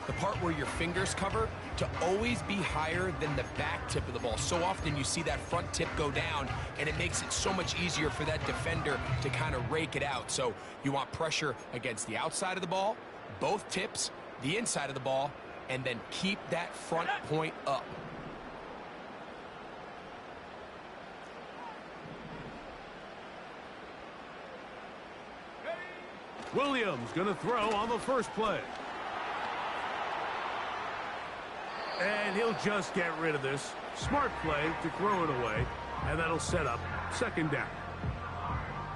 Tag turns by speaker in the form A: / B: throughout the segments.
A: the part where your fingers cover, to always be higher than the back tip of the ball. So often you see that front tip go down, and it makes it so much easier for that defender to kind of rake it out. So you want pressure against the outside of the ball, both tips, the inside of the ball, and then keep that front point up.
B: Williams going to throw on the first play. And he'll just get rid of this. Smart play to throw it away, and that'll set up second down.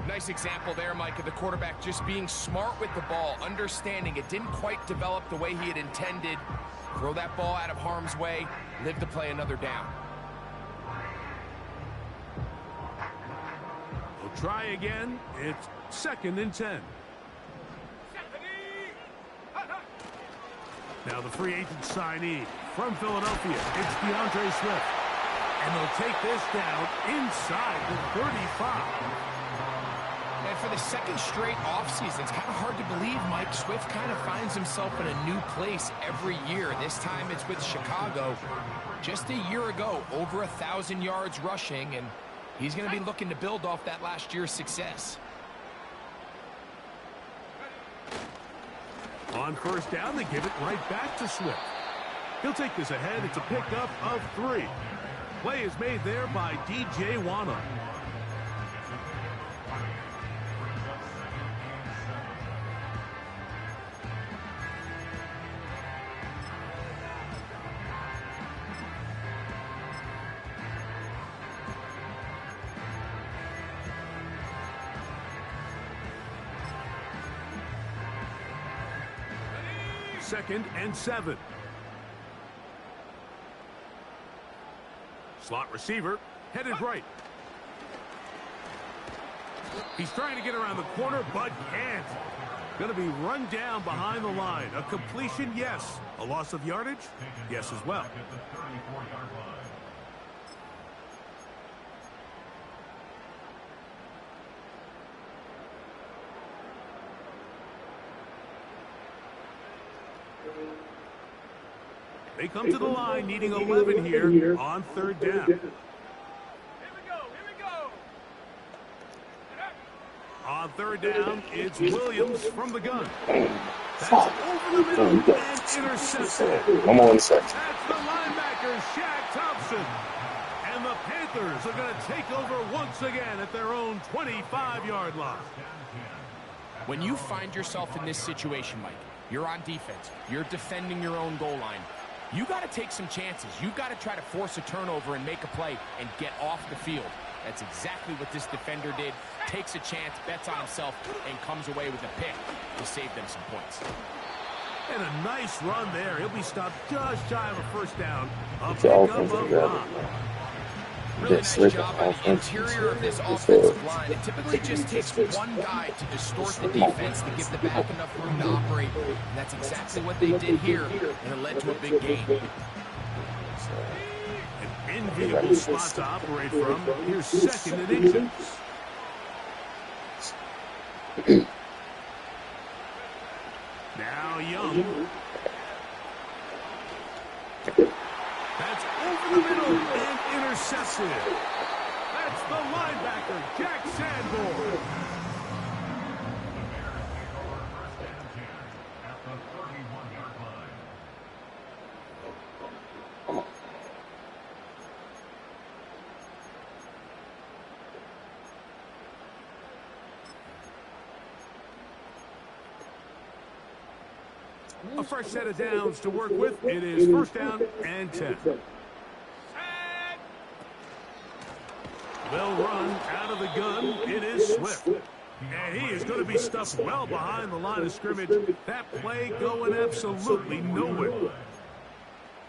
A: Nice example there, Mike, of the quarterback just being smart with the ball, understanding it didn't quite develop the way he had intended. Throw that ball out of harm's way, live to play another down.
B: We'll try again. It's 2nd and 10. Now the free agent signee from Philadelphia, it's DeAndre Swift. And they'll take this down inside the 35.
A: And for the second straight offseason, it's kind of hard to believe Mike Swift kind of finds himself in a new place every year. This time it's with Chicago. Just a year ago, over 1,000 yards rushing, and he's going to be looking to build off that last year's success.
B: On first down, they give it right back to Swift. He'll take this ahead. It's a pickup of 3. Play is made there by DJ Wonnum. Second and 7. Slot receiver headed right. He's trying to get around the corner, but can't. Going to be run down behind the line. A completion, yes. A loss of yardage, yes as well. They come to the line needing 11 here on 3rd down.
C: Here we go.
B: On 3rd down, it's Williams from the gun. That's over the middle and intercepted.
D: One more in sec.
B: That's the linebacker, Shaq Thompson. And the Panthers are going to take over once again at their own 25-yard line.
A: When you find yourself in this situation, Mike, you're on defense, you're defending your own goal line, you got to take some chances. You've got to try to force a turnover and make a play and get off the field. That's exactly what this defender did. Takes a chance, bets on himself, and comes away with a pick to save them some points.
B: And a nice run there. He'll be stopped just shy of a first down. A pickup of 9.
A: Really nice job on the interior of this offensive line. It typically just takes one guy to distort the defense to give the back enough room to operate. And that's exactly what they did here, and it led to a big gain.
B: An enviable spot to operate from. Here's 2nd and inches. Now Young. That's over the middle and intercepted. That's the linebacker, Jack Sanborn. A fresh set of downs to work with. It is 1st down and 10. They'll run out of the gun. It is Swift. And he is going to be stuffed well behind the line of scrimmage. That play going absolutely nowhere.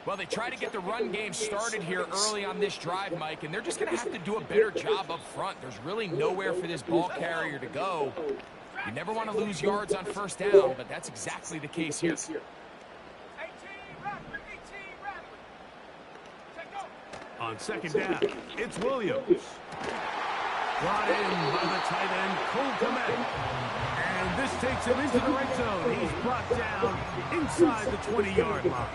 A: Well, they try to get the run game started here early on this drive, Mike, and they're just going to have to do a better job up front. There's really nowhere for this ball carrier to go. You never want to lose yards on 1st down, but that's exactly the case here.
B: On 2nd down, it's Williams. Brought in by the tight end, Cole Kmet. And This takes him into the red zone. He's brought down inside the 20-yard line.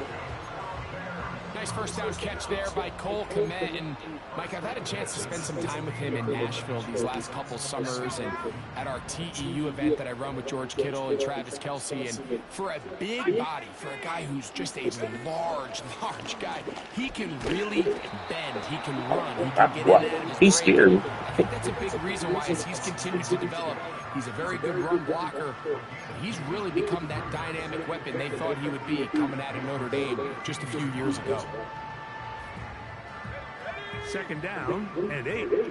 A: Nice first down catch there by Cole Kmet. And, Mike, I've had a chance to spend some time with him in Nashville these last couple summers and at our TEU event that I run with George Kittle and Travis Kelce. And for a big body, for a guy who's just a large guy, he can really bend. He can run. He can get in and out of his
D: He's scared.
A: I think that's a big reason why as he's continued to develop. He's a very good run blocker, but he's really become that dynamic weapon they thought he would be coming out of Notre Dame just a few years ago.
B: Second down and 8.
C: 60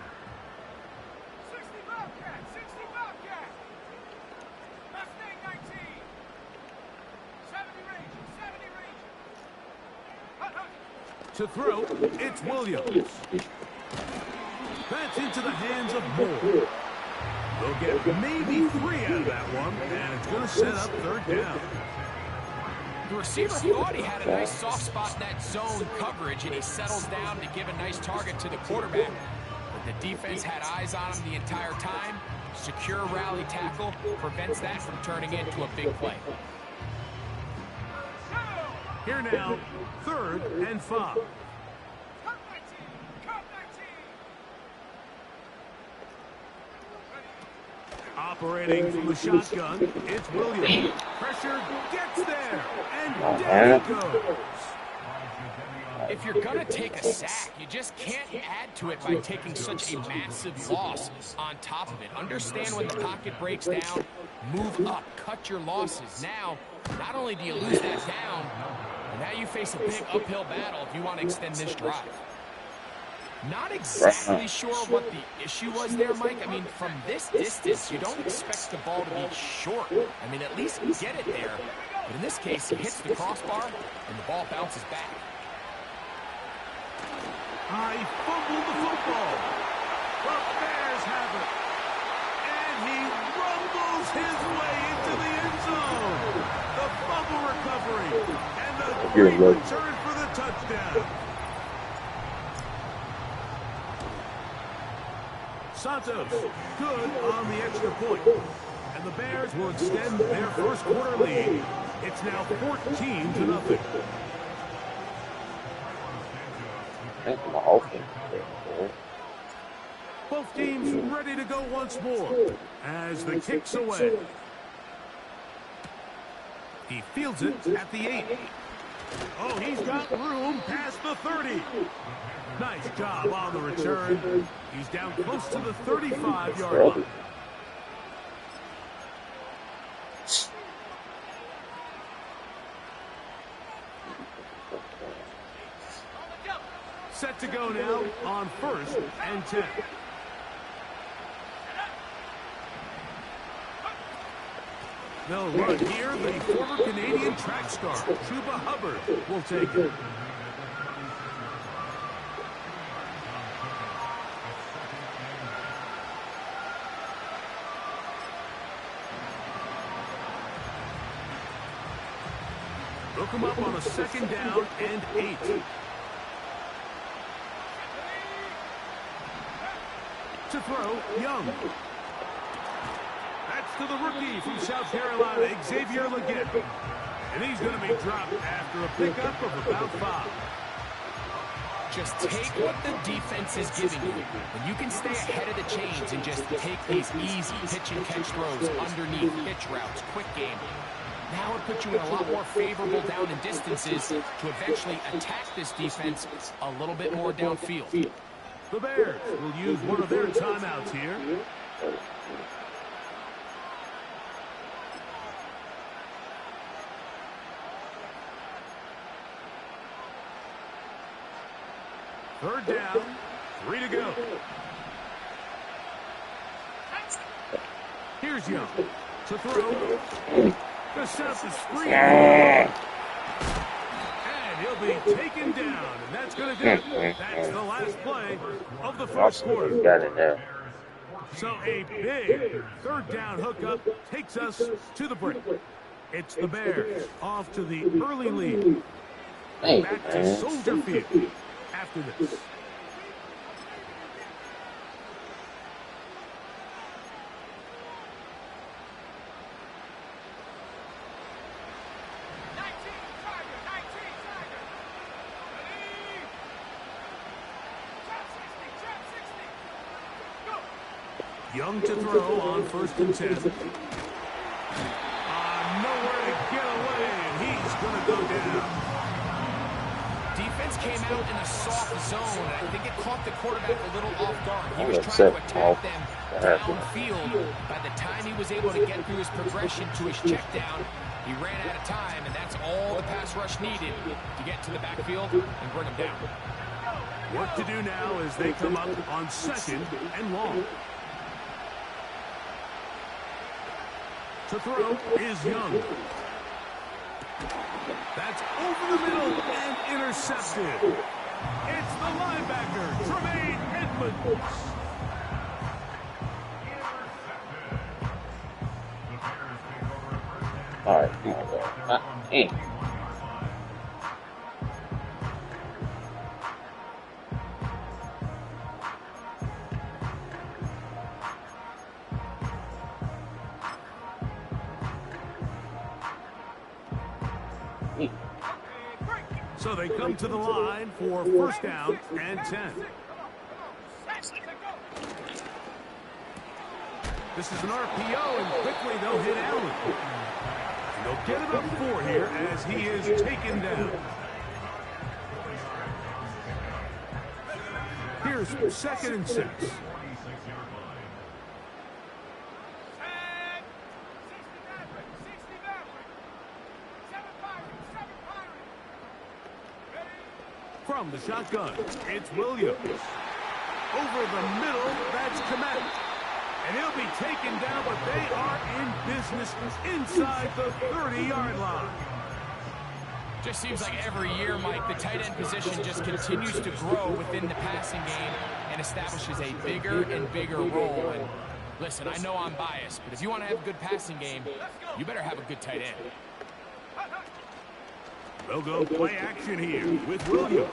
C: Bobcat, 60 Bobcat. Mustang 19. 70 range, 70 range.
B: To throw, it's Williams. That's into the hands of Moore. They'll get maybe 3 out of that one, and it's going to set up third down.
A: The receiver thought he had a nice soft spot in that zone coverage, and he settles down to give a nice target to the quarterback. But the defense had eyes on him the entire time. Secure rally tackle prevents that from turning into a big play.
B: Here now, 3rd and 5.
C: Cup 19, Cup 19.
B: Operating from the shotgun, it's Williams. Pressure gets there, and down he goes.
A: If you're going to take a sack, you just can't add to it by taking such a massive loss on top of it. Understand when the pocket breaks down, move up, cut your losses. Now, not only do you lose that down, but now you face a big uphill battle if you want to extend this drive. Not exactly sure what the issue was there, Mike. I mean, from this distance, you don't expect the ball to be short. I mean, at least get it there. But in this case, he hits the crossbar, and the ball bounces back.
B: He fumbled the football. The Bears have it. And he rumbles his way into the end zone. The fumble recovery. And the great return for the touchdown. Santos good on the extra point. And the Bears will extend their first quarter lead. It's now 14-0. Both teams ready to go once more as the kick's away. He fields it at the 8. Oh, he's got room past the 30. Nice job on the return. He's down close to the 35-yard line. Set to go now on 1st and 10. They'll run here. The former Canadian track star, Chuba Hubbard, will take it. Look him up on a 2nd down and 8. To throw, Young. That's to the rookie from South Carolina, Xavier Legette. And he's going to be dropped after a pickup of about 5.
A: Just take what the defense is giving you. When you can stay ahead of the chains and just take these easy pitch and catch throws underneath hitch routes, quick game. Now it puts you in a lot more favorable down and distances to eventually attack this defense a little bit more downfield.
B: The Bears will use one of their timeouts here. Third down, 3 to go. Here's Young to throw. To set up the screen. And he'll be taken down. And that's going to do it. That's the last play of the first quarter.
D: Got it there.
B: So a big 3rd down hookup takes us to the break. It's the Bears off to the early lead. Back to Soldier Field after this. Young to throw on 1st and 10. Nowhere to get away, and he's going to go down.
A: Defense came out in a soft zone, and I think it caught the quarterback a little off guard. He was trying to attack them downfield. By the time he was able to get through his progression to his check down, he ran out of time, and that's all the pass rush needed to get to the backfield and bring him down.
B: Work to do now as they come up on 2nd and long. To throw is Young. That's over the middle and intercepted. It's the linebacker, Tremaine Edmonds.
D: All right,
B: So they come to the line for 1st down and 10. This is an RPO, and quickly they'll hit Allen. And they'll get it up 4 here as he is taken down. Here's 2nd and 6. From the shotgun, it's Williams. Over the middle, that's Kmet. And he'll be taken down, but they are in business inside the 30-yard line.
A: Just seems like every year, Mike, the tight end position just continues to grow within the passing game and establishes a bigger and bigger role. And listen, I know I'm biased, but if you want to have a good passing game, you better have a good tight end.
B: They'll go play action here with Williams.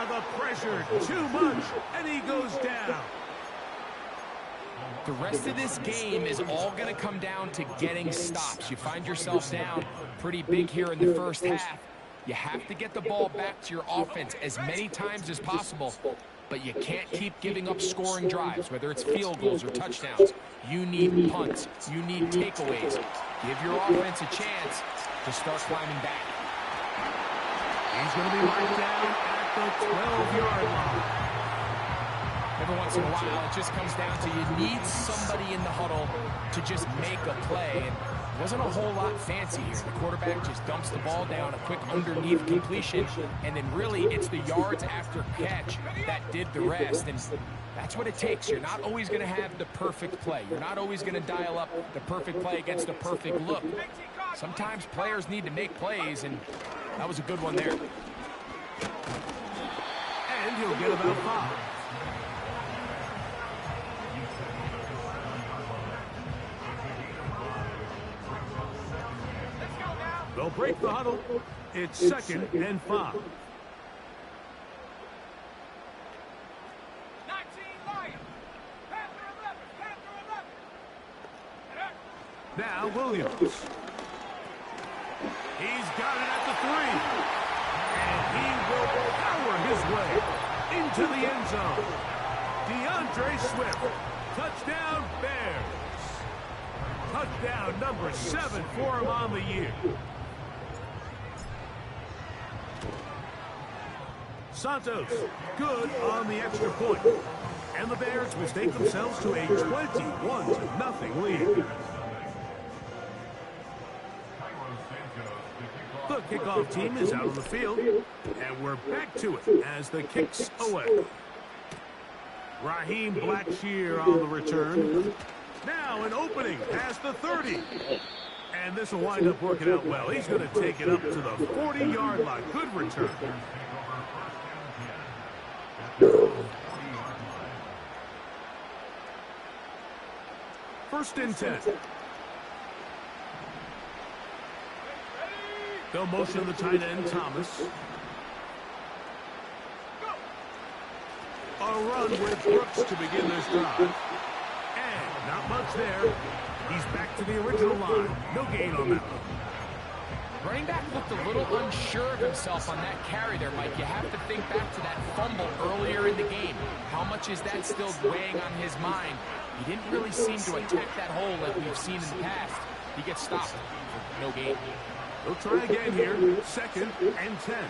B: The pressure, too much, and he goes down.
A: The rest of this game is all going to come down to getting stops. You find yourself down pretty big here in the first half. You have to get the ball back to your offense as many times as possible, but you can't keep giving up scoring drives, whether it's field goals or touchdowns. You need punts. You need takeaways. Give your offense a chance to start climbing back.
B: He's going to be right down at the 12-yard line.
A: Every once in a while, it just comes down to you need somebody in the huddle to just make a play. And it wasn't a whole lot fancy here. The quarterback just dumps the ball down, a quick underneath completion, and then really it's the yards after catch that did the rest. And that's what it takes. You're not always going to have the perfect play. You're not always going to dial up the perfect play against the perfect look. Sometimes players need to make plays, and that was a good one there.
B: And he'll get about 5. They'll break the huddle. It's 2nd and 5.
C: 19 Lions. Panther 11.
B: Now Williams. He's got it at the 3. And he will power his way into the end zone. DeAndre Swift. Touchdown Bears. Touchdown number 7 for him on the year. Santos, good on the extra point. And the Bears mistake themselves to a 21-0 lead. The kickoff team is out on the field, and we're back to it as the kick's away. Raheem Blackshear on the return. Now an opening past the 30. And this will wind up working out well. He's going to take it up to the 40-yard line. Good return. First and 10. They'll motion the tight end, Thomas. A run with Brooks to begin this drive. And not much there. He's back to the original line. No gain on that one.
A: Running back looked a little unsure of himself on that carry there, Mike. You have to think back to that fumble earlier in the game. How much is that still weighing on his mind? He didn't really seem to attack that hole like we've seen in the past. He gets stopped for no gain.
B: They'll try again here. 2nd and 10.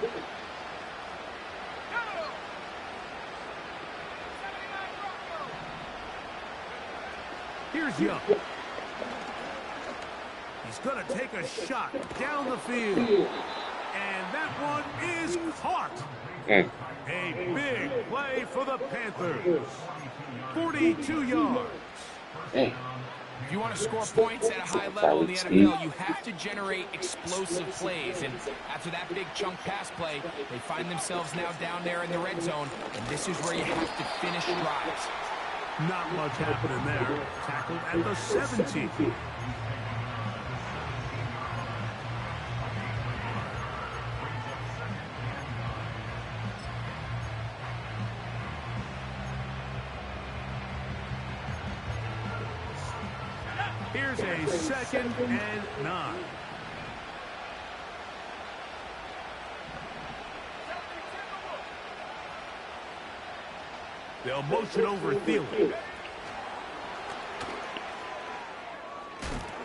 B: Here's Young. He's going to take a shot down the field. And that one is caught. A big play for the Panthers. 42 yards.
A: If you want to score points at a high level in the NFL, you have to generate explosive plays. And after that big chunk pass play, they find themselves now down there in the red zone. And this is where you have to finish drives.
B: Not much happening there. Tackled at the 17. Here's a 2nd and 9. They'll motion over Thielen.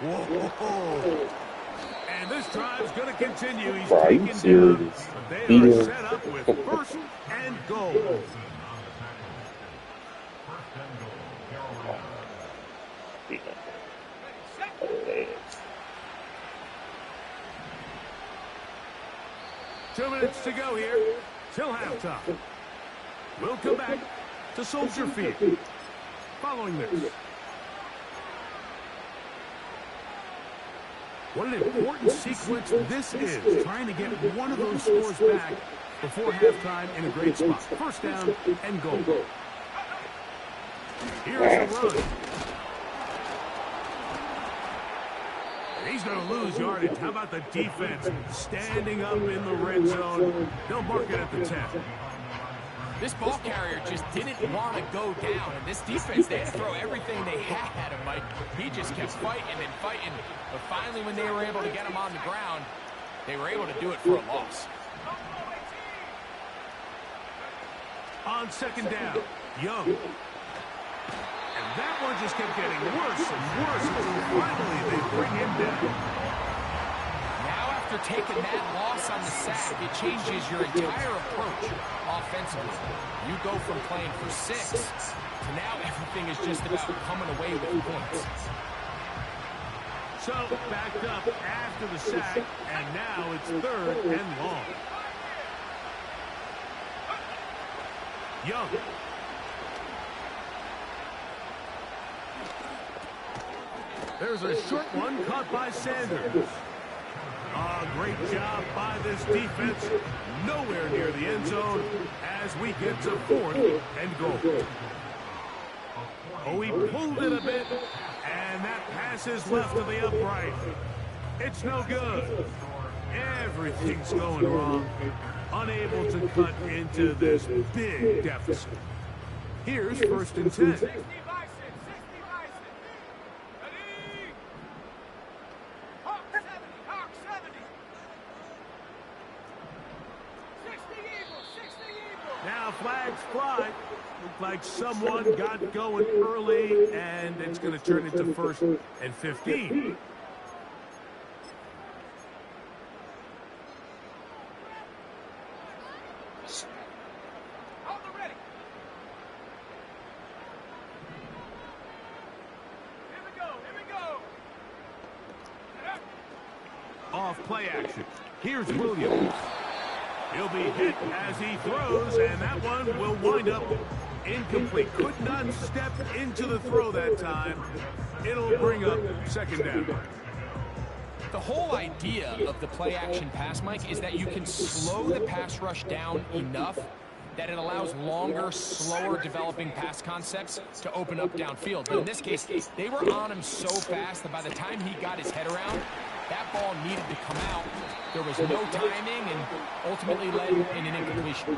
B: Whoa. And this drive's going to continue. He's taken down. They are set up with 1st and goal. Two minutes to go here till halftime. We'll come back to Soldier Field following this. What an important sequence this is, trying to get one of those scores back before halftime in a great spot. 1st down and goal. Here's the run. He's going to lose yardage. How about the defense standing up in the red zone? They'll mark it at the 10.
A: This ball carrier just didn't want to go down. And this defense, they had to throw everything they had at him, Mike. He just kept fighting and fighting. But finally, when they were able to get him on the ground, they were able to do it for a loss.
B: On 2nd down, Young. And that one just kept getting worse and worse until finally they bring him down.
A: Now after taking that loss on the sack, it changes your entire approach offensively. You go from playing for 6 to now everything is just about coming away with points.
B: So backed up after the sack, and now it's 3rd and long. Young. There's a short one caught by Sanders. Great job by this defense. Nowhere near the end zone as we get to 4th and goal. Oh, he pulled it a bit, and that pass is left to the upright. It's no good. Everything's going wrong. Unable to cut into this big deficit. Here's 1st and 10. Now flags fly. Looked like someone got going early, and it's going to turn into 1st and 15. Off play action. Here's Williams. He'll be hit as he throws, and that one will wind up incomplete. Could not step into the throw that time. It'll bring up 2nd down.
A: The whole idea of the play action pass, Mike, is that you can slow the pass rush down enough that it allows longer, slower developing pass concepts to open up downfield. But in this case, they were on him so fast that by the time he got his head around, that ball needed to come out. There was no timing and ultimately led in an incompletion.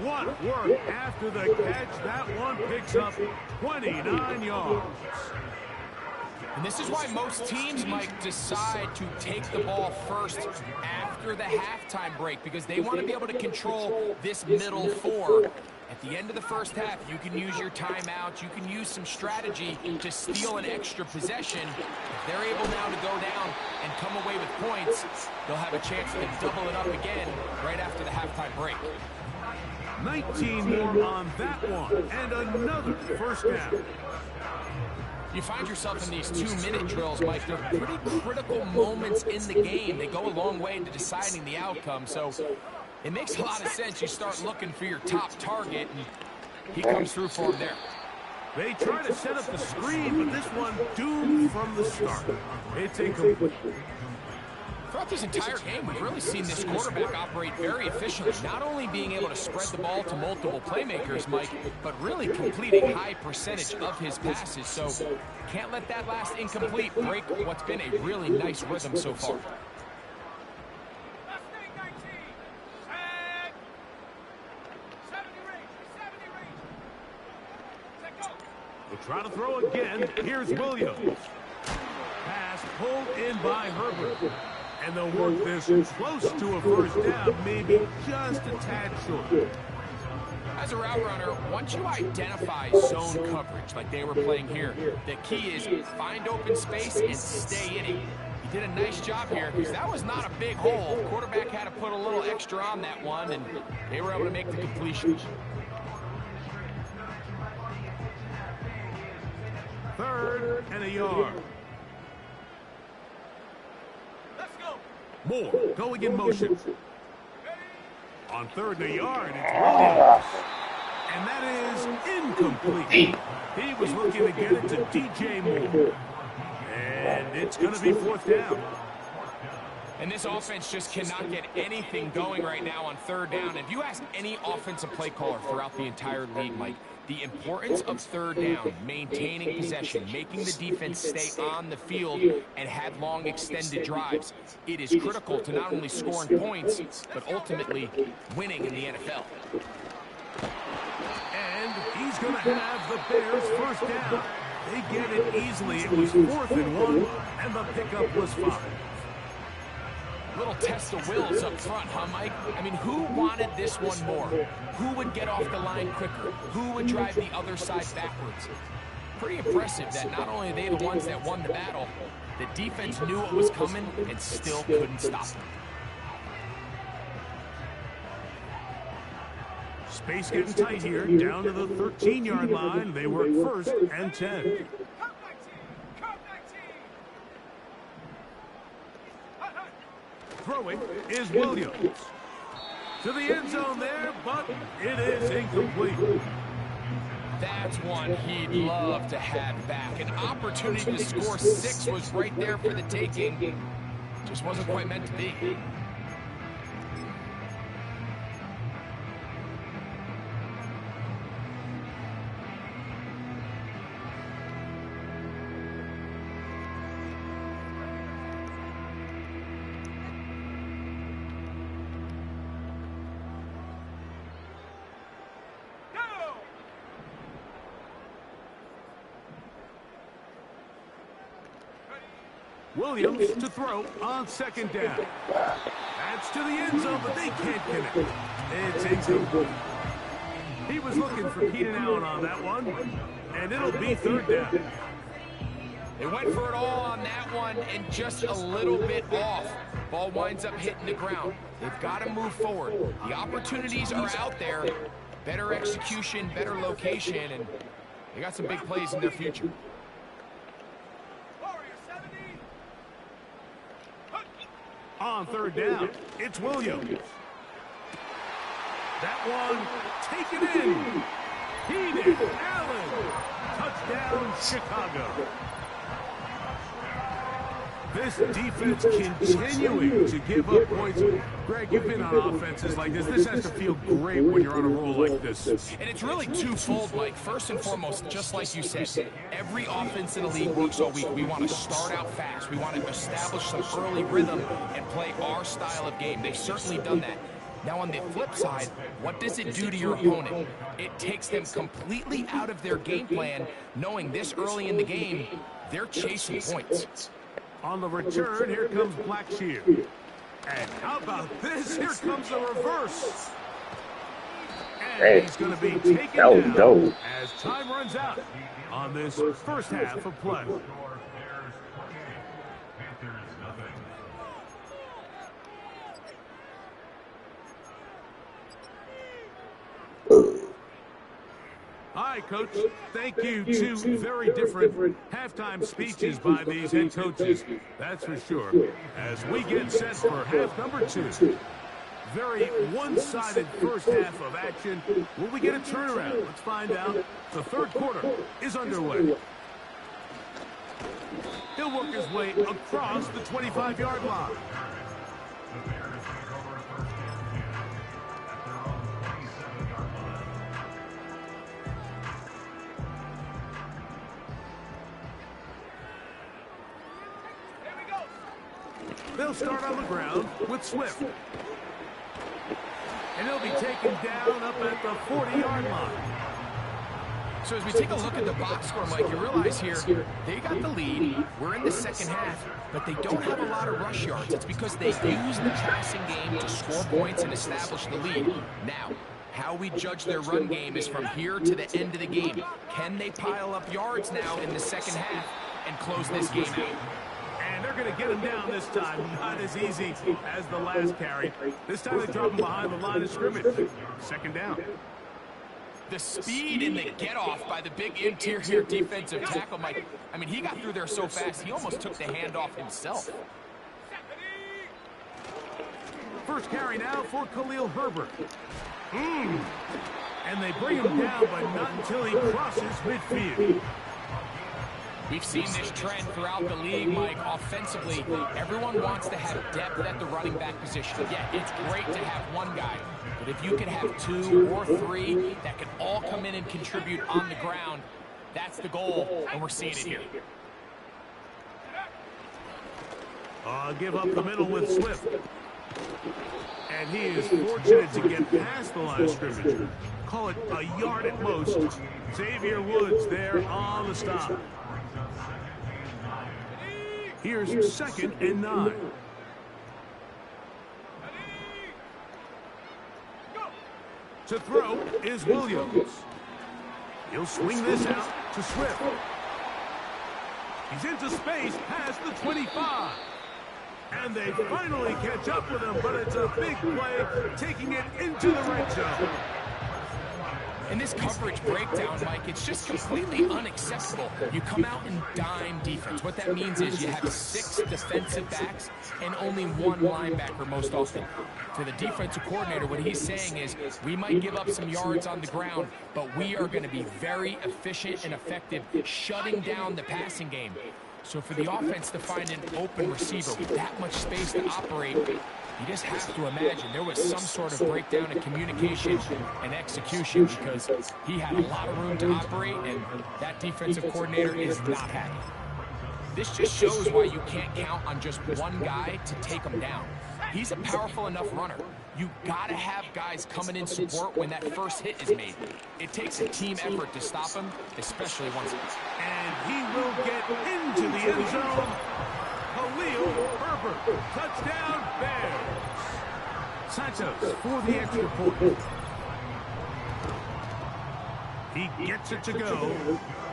B: What work after the catch. That one picks up 29 yards.
A: And this is why most teams might decide to take the ball first after the halftime break, because they want to be able to control this middle four. At the end of the first half, you can use your timeouts, you can use some strategy to steal an extra possession. If they're able now to go down and come away with points, they'll have a chance to double it up again right after the halftime break.
B: 19 more on that one, and another first down.
A: You find yourself in these 2-minute drills, Mike. They're pretty critical moments in the game. They go a long way into deciding the outcome, so it makes a lot of sense. You start looking for your top target, and he comes through for him there.
B: They try to set up the screen, but this one doomed from the start. It's incomplete.
A: Throughout this entire game, we've really seen this quarterback operate very efficiently, not only being able to spread the ball to multiple playmakers, Mike, but really complete a high percentage of his passes. So can't let that last incomplete break what's been a really nice rhythm so far.
B: They'll try to throw again. Here's Williams. Pass pulled in by Herbert. And they'll work this close to a first down, maybe just a tad short.
A: As a route runner, once you identify zone coverage like they were playing here, the key is find open space and stay in it. He did a nice job here because that was not a big hole. Quarterback had to put a little extra on that one, and they were able to make the completion.
B: Third and a yard. Moore going in motion. On third and a yard, it's Williams. And that is incomplete. He was looking to get it to DJ Moore. And it's going to be fourth down.
A: And this offense just cannot get anything going right now on third down. If you ask any offensive play caller throughout the entire league, Mike, the importance of third down, maintaining possession, making the defense stay on the field and have long extended drives, it is critical to not only scoring points, but ultimately winning in the NFL.
B: And he's going to have the Bears first down. They get it easily. It was 4th and 1, and the pickup was 5.
A: Little test of wills up front, huh, Mike? I mean, who wanted this one more? Who would get off the line quicker? Who would drive the other side backwards? Pretty impressive that not only are they the ones that won the battle, the defense knew what was coming and still couldn't stop them.
B: Space getting tight here, down to the 13-yard line. They work 1st and 10. Throwing is Williams. To the end zone there, but it is incomplete.
A: That's one he'd love to have back. An opportunity to score 6 was right there for the taking. Just wasn't quite meant to be.
B: Williams to throw on 2nd down. That's to the end zone, but they can't connect. It's incomplete. He was looking for Keenan Allen on that one, and it'll be 3rd down.
A: They went for it all on that one and just a little bit off. Ball winds up hitting the ground. They've got to move forward. The opportunities are out there. Better execution, better location, and they got some big plays in their future.
B: On 3rd down, it's Williams. That one taken in. Keenan Allen. Touchdown, Chicago. This defense continuing to give up points. Greg, you've been on offenses like this. This has to feel great when you're on a roll like this.
A: And it's really twofold, Mike. First and foremost, just like you said, every offense in the league works all week. We want to start out fast. We want to establish some early rhythm and play our style of game. They've certainly done that. Now, on the flip side, what does it do to your opponent? It takes them completely out of their game plan, knowing this early in the game, They're chasing points.
B: On the return, here comes Blackshear. And how about this? Here comes the reverse. And he's going to be taken down as time runs out on this first half of play. Hi, Coach. Thank you. Two very different halftime speeches by these head coaches. That's for sure. As we get set for half number 2. Very one-sided first half of action. Will we get a turnaround? Let's find out. The third quarter is underway. He'll work his way across the 25-yard line. They'll start on the ground with Swift. And he'll be taken down up at the 40-yard line.
A: So as we take a look at the box score, Mike, you realize here, they got the lead. We're in the second half, but they don't have a lot of rush yards. It's because they use the passing game to score points and establish the lead. Now, how we judge their run game is from here to the end of the game. Can they pile up yards now in the second half and close this game out?
B: And they're going to get him down this time. Not as easy as the last carry. This time they drop him behind the line of scrimmage. Second down.
A: The speed and the get-off by the big interior defensive tackle, Mike. I mean, he got through there so fast, he almost took the handoff himself.
B: First carry now for Khalil Herbert. And they bring him down, but not until he crosses midfield.
A: We've seen this trend throughout the league, Mike. Offensively, everyone wants to have depth at the running back position. Yeah, it's great to have one guy, but if you can have 2 or 3 that can all come in and contribute on the ground, that's the goal, and we're seeing it here.
B: Give up the middle with Swift. And he is fortunate to get past the line of scrimmage. Call it a yard at most. Xavier Woods there on the stop. Here's 2nd and 9. To throw is Williams. He'll swing this out to Swift. He's into space past the 25. And they finally catch up with him, but it's a big play, taking it into the red zone.
A: In this coverage breakdown, Mike, it's just completely unacceptable. You come out in dime defense. What that means is you have 6 defensive backs and only 1 linebacker most often. To the defensive coordinator, what he's saying is we might give up some yards on the ground, but we are going to be very efficient and effective shutting down the passing game. So for the offense to find an open receiver with that much space to operate, you just have to imagine there was some sort of breakdown in communication and execution because he had a lot of room to operate, and that defensive coordinator is not happy. This just shows why you can't count on just one guy to take him down. He's a powerful enough runner. You gotta have guys coming in support when that first hit is made. It takes a team effort to stop him, especially once.
B: And he will get into the end zone. Khalil Herbert, touchdown Bears. Santos for the extra point. He gets it to go.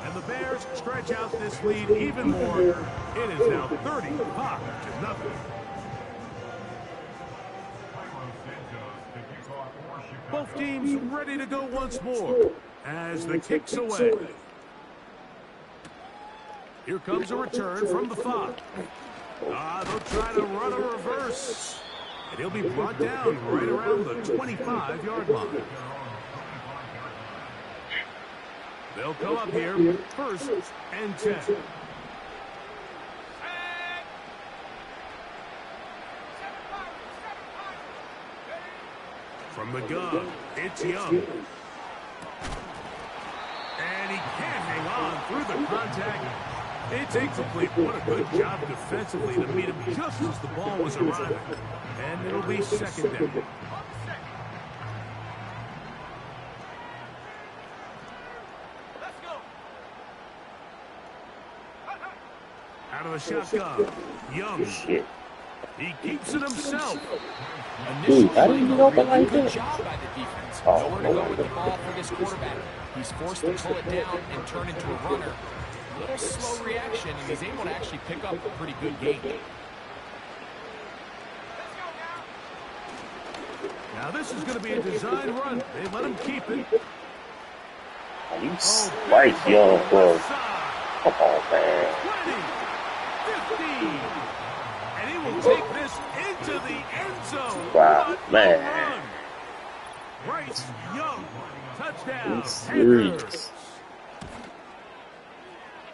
B: And the Bears stretch out this lead even more. It is now 35-0. Both teams ready to go once more as the kick's away. Here comes a return from the 5. They'll try to run a reverse. And he'll be brought down right around the 25-yard line. They'll come up here, 1st and 10. From the gun, it's Young. And he can't hang on through the contact. It's incomplete. What a good job defensively to meet him just as the ball was arriving. And it'll be 2nd down. Out of the shotgun. Young.
D: Shit.
B: He keeps it himself.
A: Initially,
D: Dude, how did he
A: Mike,
D: get
A: a
D: open
A: really
D: like
A: good
D: that?
A: job by the defense.
D: Oh,
A: Nowhere to
D: no
A: go with the
D: idea.
A: ball for this quarterback. He's forced to pull it down and turn into a runner. A little slow reaction, and he's able to actually pick up a pretty good gain.
B: Now this is going to be a design run. They let him keep it.
D: You spike, young bro. Come on, man.
B: 20, 15. And he will take this into the end zone.
D: Wow,
B: What a
D: man.
B: run. Bryce Young, touchdown.
D: You serious?
B: Panthers.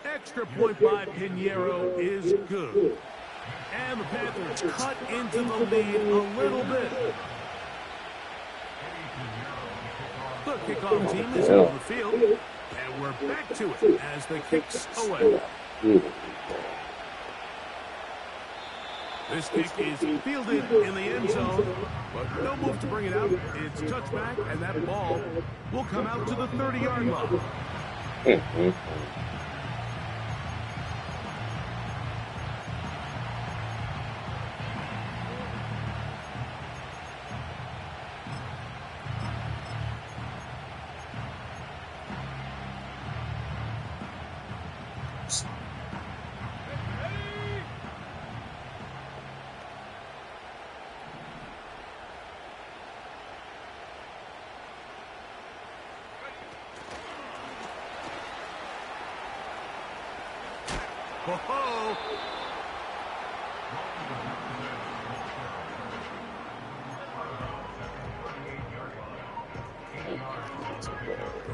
B: Extra point by Pinheiro is good. And the Panthers cut into the lead a little bit. The kickoff team is on the field, and we're back to it as the kicks away. This kick is fielded in the end zone, but no move to bring it out. It's touchback, and that ball will come out to the 30-yard line. Whoa.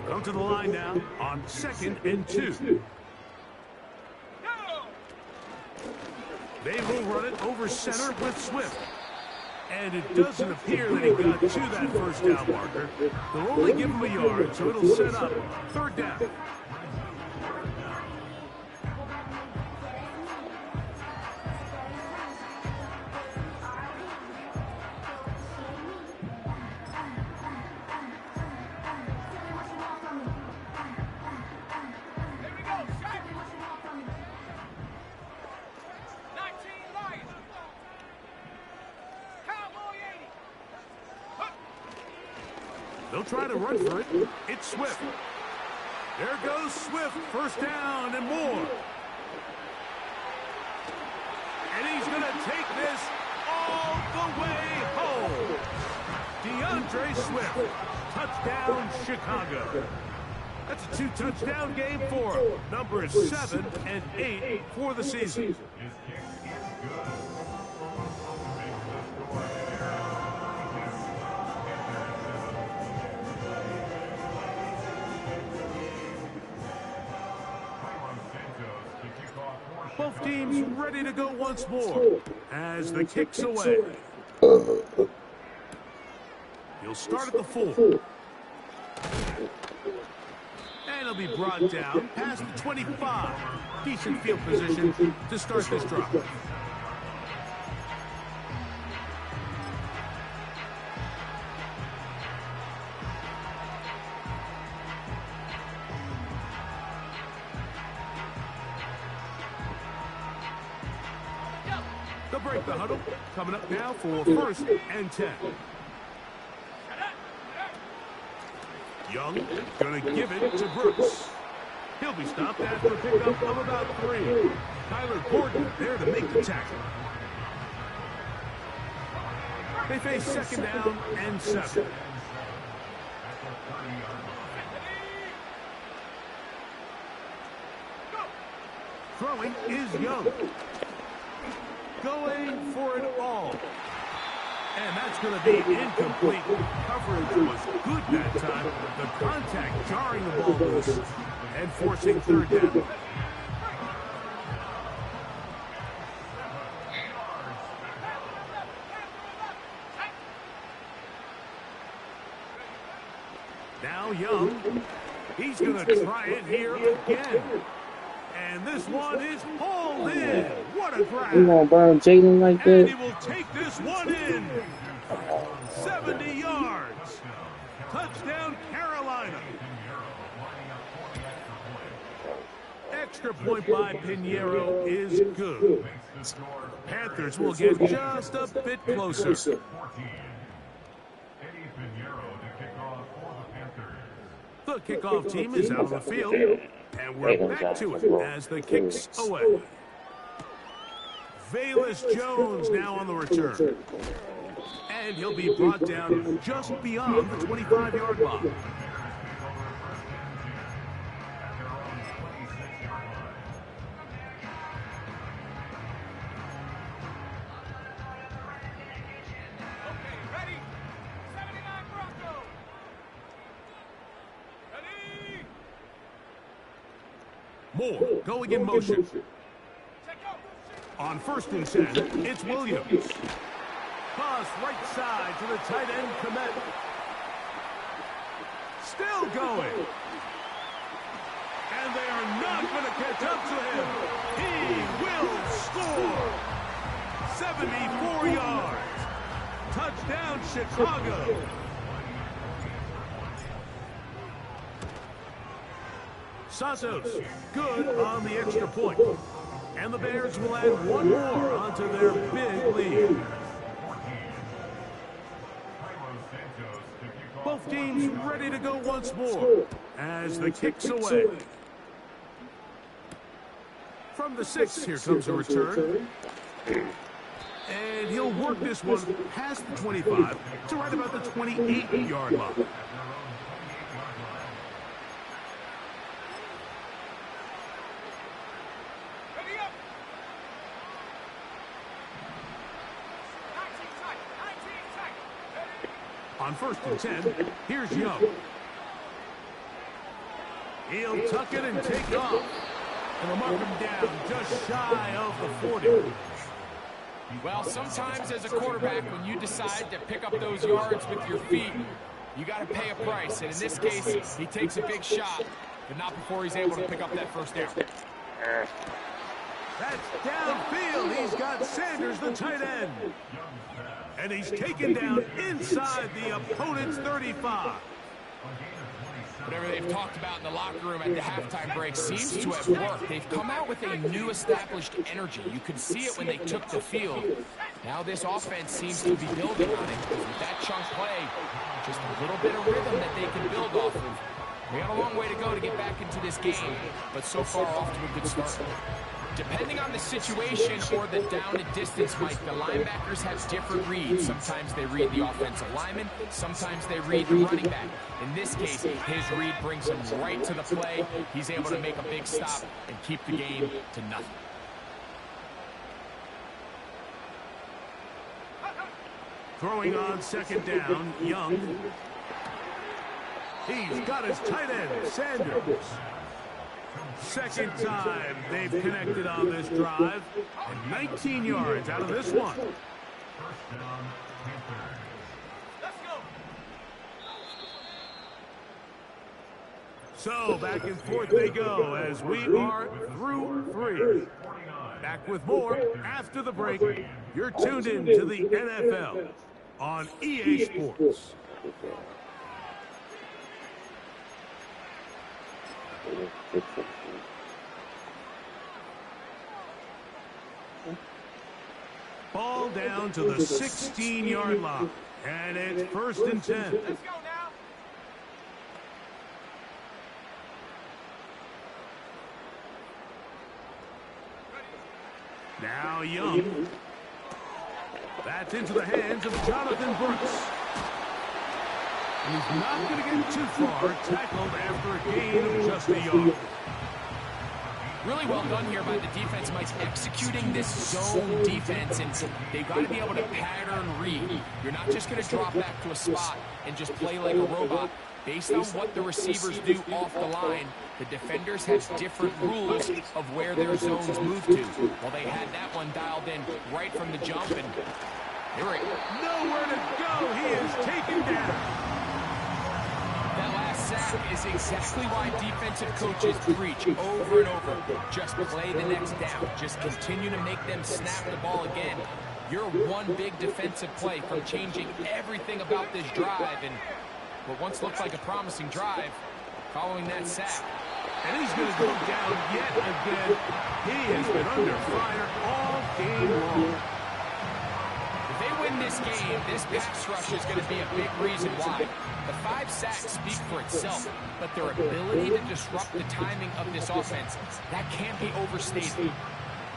B: Come to the line now on 2nd and 2. They will run it over center with Swift. And it doesn't appear that he got to that first down marker. They'll only give him a yard, so it'll set up 3rd down.
C: Here we go. Shot. 19 Lions. Cowboy 80.
B: They'll try to run for it. It's Swift. There goes Swift. 1st down and more. And he's going to take this all the way home. DeAndre Swift. Touchdown, Chicago. That's a 2-touchdown game for him. Number 7 and 8 for the season. Both teams ready to go once more as the kick's away. He'll start at the 4. And he'll be brought down past the 25. Decent field position to start this drive. They'll break the huddle. Coming up now for 1st and 10. Young gonna give it to Brooks. He'll be stopped after a pickup of about 3. Tyler Gordon there to make the tackle. They face 2nd down and 7. Throwing is Young. Going for it all. And that's going to be incomplete. Coverage was good that time. The contact jarring the ball loose and forcing 3rd down. Now Young. He's going to try it here again. And this one is pulled in. What a grab.
D: You gonna burn Jalen like
B: And he
D: that?
B: will take this one in. 70 yards. Touchdown, Carolina. extra point by Pinheiro is good. Panthers will get just a bit closer. The kickoff team is out of the field, and we're back to it as the kick's away. Velus Jones now on the return. And he'll be brought down just beyond the 25-yard line. Moore going in motion. On 1st and 10, it's Williams. Pass right side to the tight end, Kmet. Still going. And they are not going to catch up to him. He will score. 74 yards. Touchdown, Chicago. Santos, good on the extra point. And the Bears will add one more onto their big lead. Both teams ready to go once more as the kick's away. From the 6, here comes a return. And he'll work this one past the 25 to right about the 28-yard line. On 1st and 10, here's Young. He'll tuck it and take off. And they'll mark him down just shy of the 40.
A: Well, sometimes as a quarterback, when you decide to pick up those yards with your feet, you got to pay a price. And in this case, he takes a big shot, but not before he's able to pick up that first down.
B: That's downfield. He's got Sanders, the tight end. And he's taken down inside the opponent's 35.
A: Whatever they've talked about in the locker room at the halftime break seems to have worked. They've come out with a new established energy. You could see it when they took the field. Now this offense seems to be building on it. With that chunk play, just a little bit of rhythm that they can build off of. We got a long way to go to get back into this game, but so far off to a good start. Depending on the situation or the down and distance, Mike, the linebackers have different reads. Sometimes they read the offensive lineman. Sometimes they read the running back. In this case, his read brings him right to the play. He's able to make a big stop and keep the game to nothing.
B: Throwing on 2nd down, Young. He's got his tight end, Sanders. 2nd time they've connected on this drive, and 19 yards out of this one. So back and forth they go as we are through 3. Back with more after the break. You're tuned in to the NFL on EA Sports. Ball down to the 16-yard line, and it's 1st and 10.
C: Let's go now.
B: Now Young. That's into the hands of Jonathan Brooks. And he's not going to get too far, tackled after a gain of just a yard.
A: Really well done here by the defense, Mike, executing this zone defense, and they've got to be able to pattern read. You're not just going to drop back to a spot and just play like a robot. Based on what the receivers do off the line, the defenders have different rules of where their zones move to. Well, they had that one dialed in right from the jump, and they were
B: nowhere to go. He is taken down.
A: That last sack is exactly why defensive coaches preach over and over. Just play the next down. Just continue to make them snap the ball again. You're one big defensive play from changing everything about this drive, and what once looked like a promising drive, following that sack.
B: And he's going to go down yet again. He has been under fire all game long.
A: If they win this game, this pass rush is going to be a big reason why. The 5 sacks speak for itself, but their ability to disrupt the timing of this offense, that can't be overstated.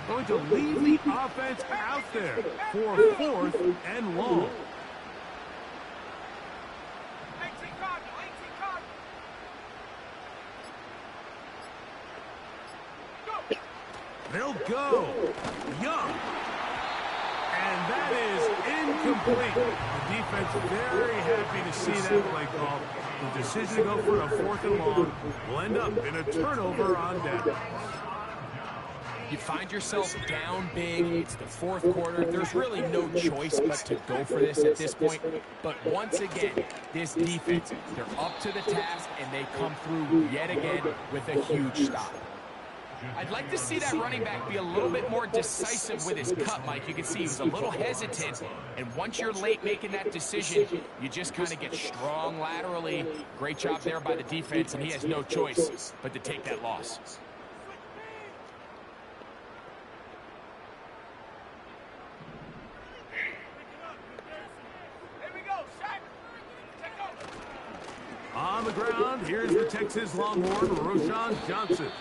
B: Going to leave the offense out there for 4th and long.
C: 18 Cardinal, 18 Cardinal. Go.
B: They'll go. Young. And that is incomplete. The defense very happy to see that play call. The decision to go for a 4th and long will end up in a turnover on down.
A: You find yourself down big. It's the 4th quarter. There's really no choice but to go for this at this point. But once again, this defense, they're up to the task, and they come through yet again with a huge stop. I'd like to see that running back be a little bit more decisive with his cut, Mike. You can see he was a little hesitant, and once you're late making that decision, you just kind of get strong laterally. Great job there by the defense, and he has no choice but to take that loss.
C: Here we go, Shaq. Take over.
B: On the ground, here's the Texas Longhorn, Roschon Johnson.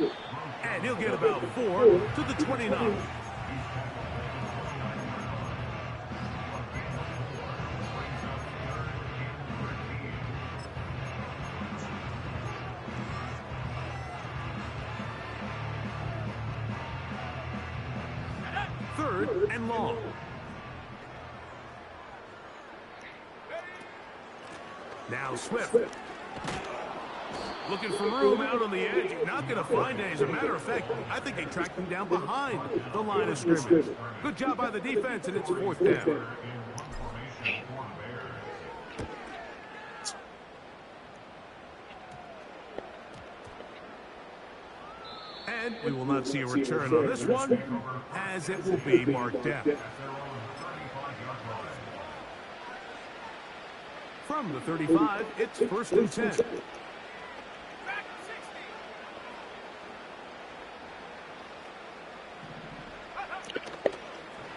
B: And he'll get about 4 to the 29. Third and long. Now Swift. Looking for room out on the edge. Not going to find it. As a matter of fact, I think they tracked him down behind the line of scrimmage. Good job by the defense, and it's 4th down. And we will not see a return on this one, as it will be marked down. From the 35, it's 1st and 10.
C: Back 60.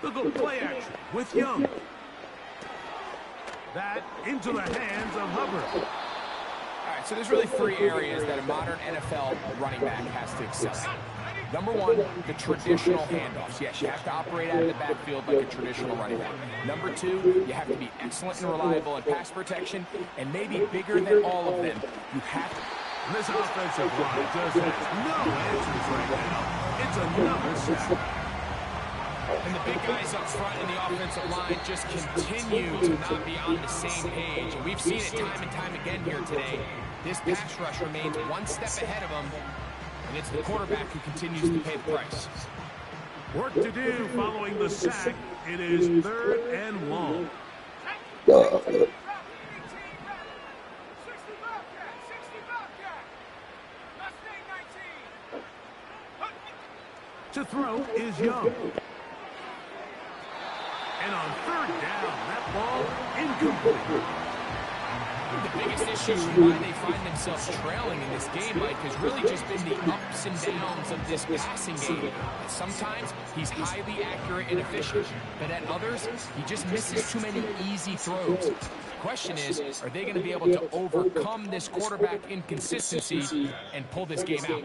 B: They'll go play action with Young. That into the hands of Hubbard.
A: All right, so there's really 3 areas that a modern NFL running back has to excel at. Number 1, the traditional handoffs. Yes, you have to operate out of the backfield like a traditional running back. Number 2, you have to be excellent and reliable in pass protection, and maybe bigger than all of them, you have to.
B: This offensive line just has no answers right now. It's another sack.
A: And the big guys up front in the offensive line just continue to not be on the same page. And we've seen it time and time again here today. This pass rush remains one step ahead of them, and it's the quarterback who continues to pay the price.
B: Work to do following the sack. It is 3rd and long.
C: 60 Bobcat, 60 Bobcat. Mustang 19.
B: To throw is Young. And on 3rd down, that ball incomplete.
A: The biggest issues why they find themselves trailing in this game, Mike, has really just been the ups and downs of this passing game. Sometimes he's highly accurate and efficient, but at others, he just misses too many easy throws. The question is, are they going to be able to overcome this quarterback inconsistency and pull this game out?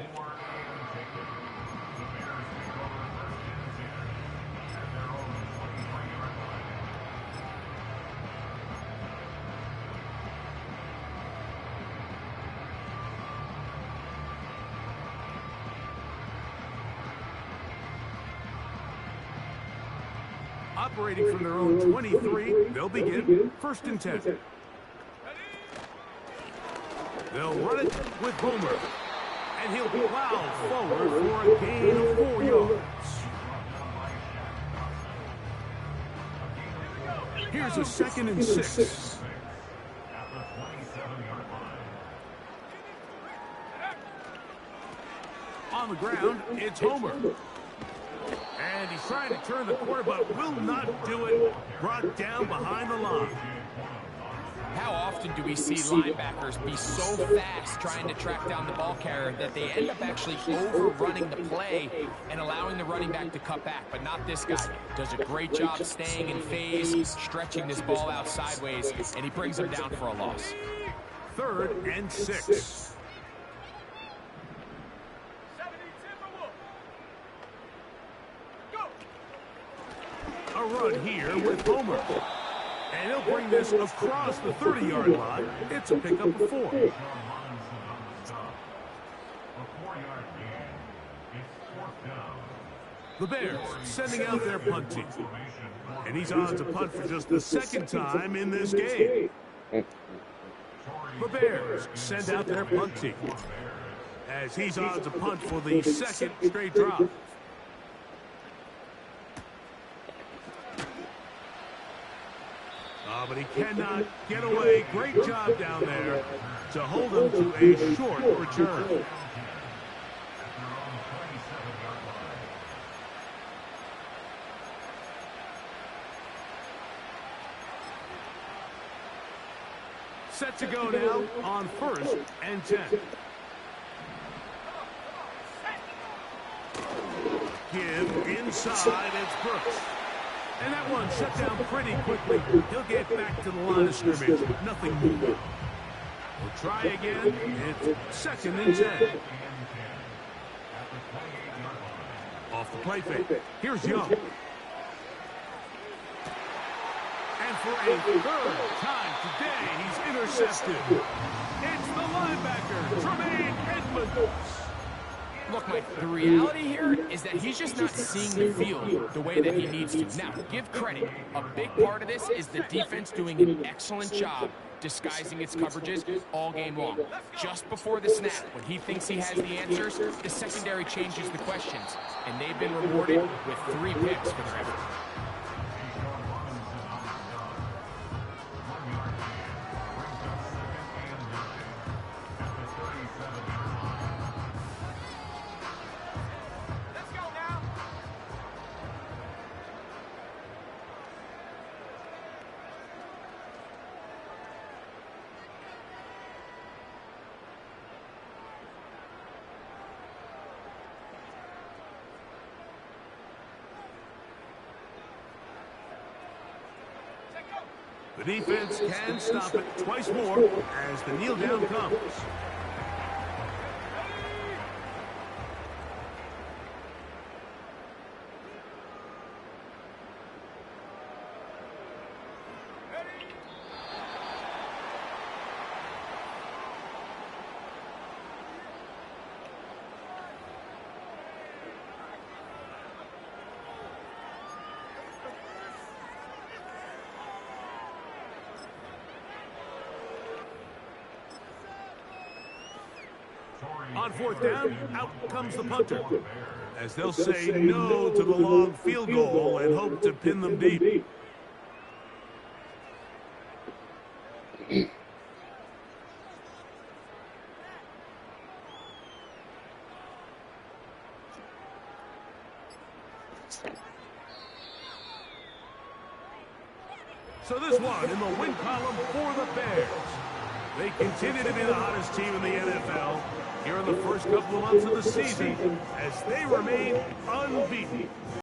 B: Operating from their own 23, they'll begin 1st and 10. They'll run it with Homer. And he'll plow forward for a gain of 4 yards. Here's a 2nd and 6. On the ground, it's Homer. And he's trying to turn the corner, but will not do it. Brought down behind the line.
A: How often do we see linebackers be so fast trying to track down the ball carrier that they end up actually overrunning the play and allowing the running back to cut back? But not this guy. Does a great job staying in phase, stretching this ball out sideways, and he brings him down for a loss.
B: 3rd and 6. A run here with Homer. And he'll bring this across the 30-yard line. It's a pickup of 4. The Bears sending out their punt team. And he's on to punt for just the 2nd time in this game. The Bears send out their punt team. As he's on to punt for the 2nd straight drive. But he cannot get away. Great job down there to hold him to a short return. Set to go now on 1st and 10. Give inside, it's Brooks. And that one shut down pretty quickly. He'll get back to the line of scrimmage. Nothing new. We'll try again. It's 2nd and 10. Off the play fake. Here's Young. And for a 3rd time today, he's intercepted. It's the linebacker, Tremaine Edmunds.
A: Look, Mike, the reality here is that he's just not seeing the field the way that he needs to. Now, give credit. A big part of this is the defense doing an excellent job disguising its coverages all game long. Just before the snap, when he thinks he has the answers, the secondary changes the questions, and they've been rewarded with 3 picks for their effort.
B: The defense can stop it twice more as the kneel down comes. On 4th down, out comes the punter, as they'll say no to the long field goal and hope to pin them deep. So this one in the win column for the Bears. They continue to be the hottest team in the NFL here in the first couple of months of the season as they remain unbeaten.